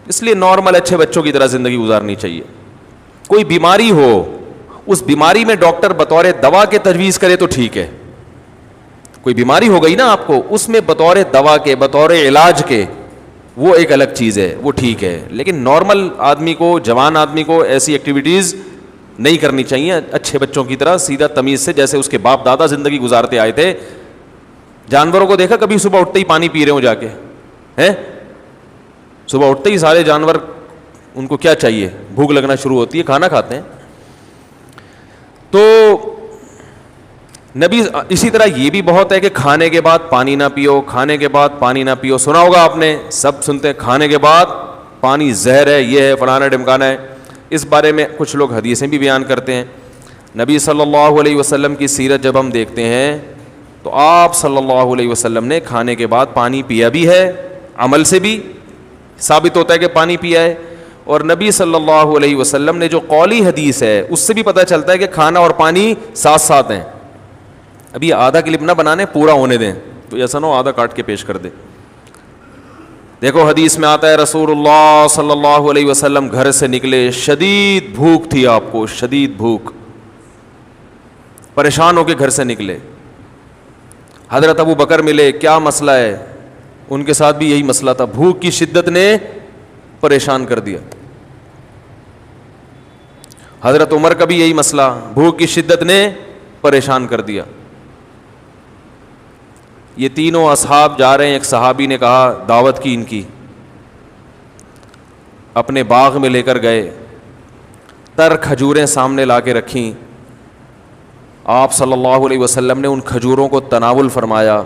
اس لیے نارمل اچھے بچوں کی طرح زندگی گزارنی چاہیے. کوئی بیماری ہو, اس بیماری میں ڈاکٹر بطور دوا کے تجویز کرے تو ٹھیک ہے. کوئی بیماری ہو گئی نا آپ کو, اس میں بطور دوا کے, بطور علاج کے, وہ ایک الگ چیز ہے, وہ ٹھیک ہے. لیکن نارمل آدمی کو, جوان آدمی کو ایسی ایکٹیویٹیز نہیں کرنی چاہیے اچھے بچوں کی طرح, سیدھا تمیز سے, جیسے اس کے باپ دادا زندگی گزارتے آئے تھے. جانوروں کو دیکھا کبھی صبح اٹھتے ہی پانی پی رہے ہوں جا کے, ہیں؟ صبح اٹھتے ہی سارے جانور, ان کو کیا چاہیے, بھوک لگنا شروع ہوتی ہے, کھانا کھاتے ہیں. تو نبی اسی طرح یہ بھی بہت ہے کہ کھانے کے بعد پانی نہ پیو, کھانے کے بعد پانی نہ پیو. سنا ہوگا آپ نے, سب سنتے ہیں کھانے کے بعد پانی زہر ہے, یہ ہے, فلانا ڈمکانا ہے. اس بارے میں کچھ لوگ حدیثیں بھی بیان کرتے ہیں. نبی صلی اللہ علیہ وسلم کی سیرت جب ہم دیکھتے ہیں تو آپ صلی اللہ علیہ وسلم نے کھانے کے بعد پانی پیا بھی ہے, عمل سے بھی ثابت ہوتا ہے کہ پانی پیا ہے. اور نبی صلی اللہ علیہ وسلم نے جو قولی حدیث ہے اس سے بھی پتہ چلتا ہے کہ کھانا اور پانی ساتھ ساتھ ہیں. ابھی آدھا کلپ نہ بنانے, پورا ہونے دیں, تو ایسا نہ ہو آدھا کاٹ کے پیش کر دے. دیکھو حدیث میں آتا ہے رسول اللہ صلی اللہ علیہ وسلم گھر سے نکلے, شدید بھوک تھی آپ کو, شدید بھوک, پریشان ہو کے گھر سے نکلے. حضرت ابو بکر ملے, کیا مسئلہ ہے؟ ان کے ساتھ بھی یہی مسئلہ تھا, بھوک کی شدت نے پریشان کر دیا. حضرت عمر کا بھی یہی مسئلہ, بھوک کی شدت نے پریشان کر دیا. یہ تینوں اصحاب جا رہے ہیں. ایک صحابی نے کہا, دعوت کی ان کی, اپنے باغ میں لے کر گئے, تر کھجوریں سامنے لا کے رکھیں. آپ صلی اللہ علیہ وسلم نے ان کھجوروں کو تناول فرمایا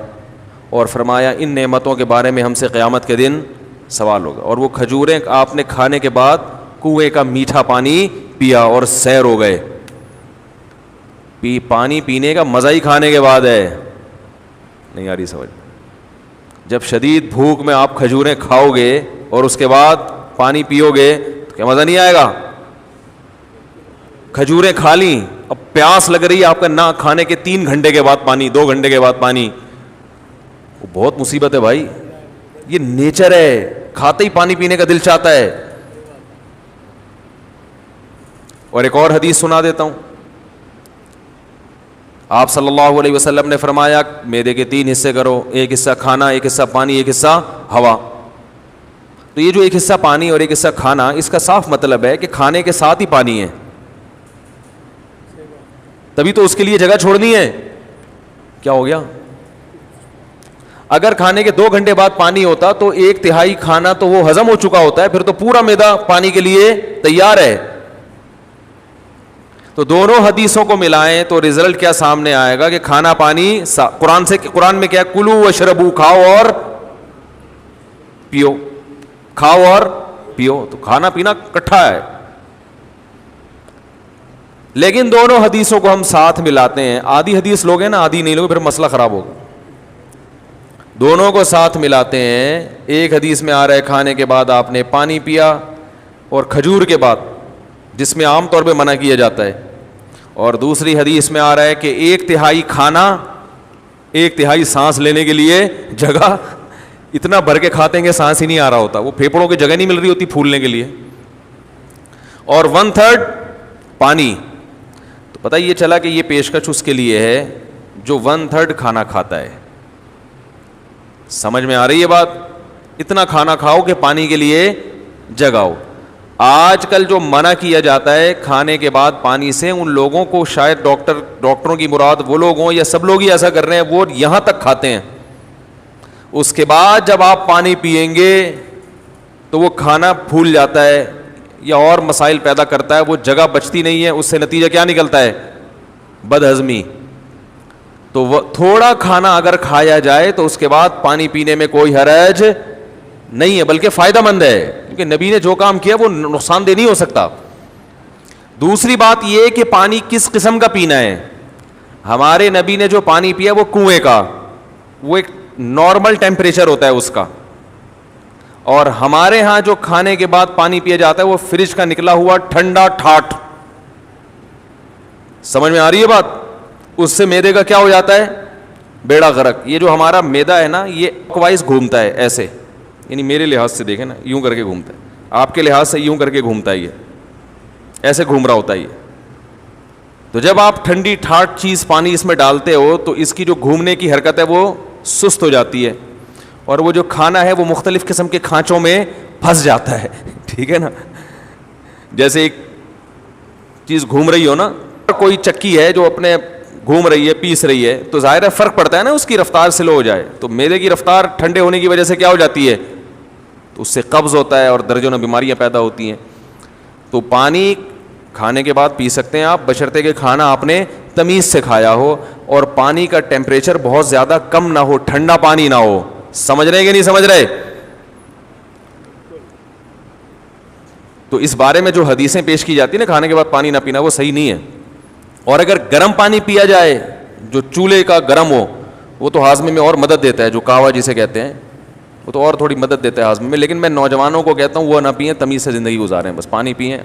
اور فرمایا ان نعمتوں کے بارے میں ہم سے قیامت کے دن سوال ہوگا. اور وہ کھجوریں آپ نے کھانے کے بعد کنویں کا میٹھا پانی پیا اور سیر ہو گئے. پانی پینے کا مزہ ہی کھانے کے بعد ہے. نہیں آ رہی سمجھ؟ جب شدید بھوک میں آپ کھجوریں کھاؤ گے اور اس کے بعد پانی پیو گے تو کیا مزہ نہیں آئے گا؟ کھجوریں کھا لیں, اب پیاس لگ رہی ہے آپ کا, نہ کھانے کے 3 گھنٹے کے بعد پانی, 2 گھنٹے کے بعد پانی, وہ بہت مصیبت ہے بھائی. یہ نیچر ہے, کھاتے ہی پانی پینے کا دل چاہتا ہے. اور ایک اور حدیث سنا دیتا ہوں. آپ صلی اللہ علیہ وسلم نے فرمایا معدے کے 3 حصے کرو, ایک حصہ کھانا, ایک حصہ پانی, ایک حصہ ہوا. تو یہ جو ایک حصہ پانی اور ایک حصہ کھانا, اس کا صاف مطلب ہے کہ کھانے کے ساتھ ہی پانی ہے, تبھی تو اس کے لیے جگہ چھوڑنی ہے. کیا ہو گیا؟ اگر کھانے کے 2 گھنٹے بعد پانی ہوتا تو 1/3 کھانا تو وہ ہضم ہو چکا ہوتا ہے, پھر تو پورا معدہ پانی کے لیے تیار ہے. تو دونوں حدیثوں کو ملائیں تو رزلٹ کیا سامنے آئے گا کہ کھانا پانی قرآن میں کیا, کلو وشربو, کھاؤ اور پیو, کھاؤ اور پیو. تو کھانا پینا کٹھا ہے. لیکن دونوں حدیثوں کو ہم ساتھ ملاتے ہیں. آدھی حدیث لوگ ہیں نا, آدھی نہیں لوگ, پھر مسئلہ خراب ہوگا. دونوں کو ساتھ ملاتے ہیں. ایک حدیث میں آ رہا ہے کھانے کے بعد آپ نے پانی پیا اور کھجور کے بعد, جس میں عام طور پہ منع کیا جاتا ہے, اور دوسری حدیث میں آ رہا ہے کہ 1/3 کھانا, 1/3 سانس لینے کے لیے جگہ. اتنا بھر کے کھاتے ہیں کہ سانس ہی نہیں آ رہا ہوتا, وہ پھیپھڑوں کی جگہ نہیں مل رہی ہوتی پھولنے کے لیے, اور 1/3 پانی. تو پتہ یہ چلا کہ یہ پیشکش اس کے لیے ہے جو 1/3 کھانا کھاتا ہے. سمجھ میں آ رہی ہے بات؟ اتنا کھانا کھاؤ کہ پانی کے لیے جگہ ہو. آج کل جو منع کیا جاتا ہے کھانے کے بعد پانی سے, ان لوگوں کو شاید ڈاکٹروں کی مراد وہ لوگ ہوں یا سب لوگ ہی ایسا کر رہے ہیں, وہ یہاں تک کھاتے ہیں. اس کے بعد جب آپ پانی پئیں گے تو وہ کھانا پھول جاتا ہے یا اور مسائل پیدا کرتا ہے, وہ جگہ بچتی نہیں ہے. اس سے نتیجہ کیا نکلتا ہے؟ بد ہضمی. تو وہ تھوڑا کھانا اگر کھایا جائے تو اس کے بعد پانی پینے میں کوئی حرج نہیں ہے, بلکہ فائدہ مند ہے, کیونکہ نبی نے جو کام کیا وہ نقصان دہ نہیں ہو سکتا. دوسری بات یہ کہ پانی کس قسم کا پینا ہے. ہمارے نبی نے جو پانی پیا وہ کنویں کا, وہ ایک نارمل ٹیمپریچر ہوتا ہے اس کا, اور ہمارے ہاں جو کھانے کے بعد پانی پیا جاتا ہے وہ فریج کا نکلا ہوا ٹھنڈا ٹھاٹ. سمجھ میں آ رہی ہے بات؟ اس سے میدے کا کیا ہو جاتا ہے؟ بیڑا غرق. یہ جو ہمارا میدا ہے نا, یہ کلوک وائز گھومتا ہے ایسے, یعنی میرے لحاظ سے دیکھیں نا, یوں کر کے گھومتا ہے. آپ کے لحاظ سے یوں کر کے گھومتا ہے، یہ ایسے گھوم رہا ہوتا ہے یہ. تو جب آپ ٹھنڈی ٹھاٹ چیز پانی اس میں ڈالتے ہو تو اس کی جو گھومنے کی حرکت ہے وہ سست ہو جاتی ہے، اور وہ جو کھانا ہے وہ مختلف قسم کے کھانچوں میں پھنس جاتا ہے. ٹھیک ہے نا؟ جیسے ایک چیز گھوم رہی ہو نا، کوئی چکی ہے جو اپنے گھوم رہی ہے، پیس رہی ہے، تو ظاہر ہے فرق پڑتا ہے نا، اس کی رفتار سلو ہو جائے تو میدے کی رفتار ٹھنڈے ہونے کی وجہ سے کیا ہو جاتی ہے، تو اس سے قبض ہوتا ہے اور درجنوں بیماریاں پیدا ہوتی ہیں. تو پانی کھانے کے بعد پی سکتے ہیں آپ، بشرطے کہ کھانا آپ نے تمیز سے کھایا ہو اور پانی کا ٹیمپریچر بہت زیادہ کم نہ ہو، ٹھنڈا پانی نہ ہو. سمجھ رہے کہ نہیں سمجھ رہے؟ تو اس بارے میں جو حدیثیں پیش کی جاتی ہیں نا کھانے کے بعد پانی نہ پینا، وہ صحیح نہیں ہے. اور اگر گرم پانی پیا جائے جو چولہے کا گرم ہو، وہ تو ہاضمے میں اور مدد دیتا ہے، جو قہوہ جسے کہتے ہیں، وہ تو اور تھوڑی مدد دیتا ہے ہاضمے میں. لیکن میں نوجوانوں کو کہتا ہوں وہ نہ پئیں، تمیز سے زندگی گزاریں، بس پانی پئیں.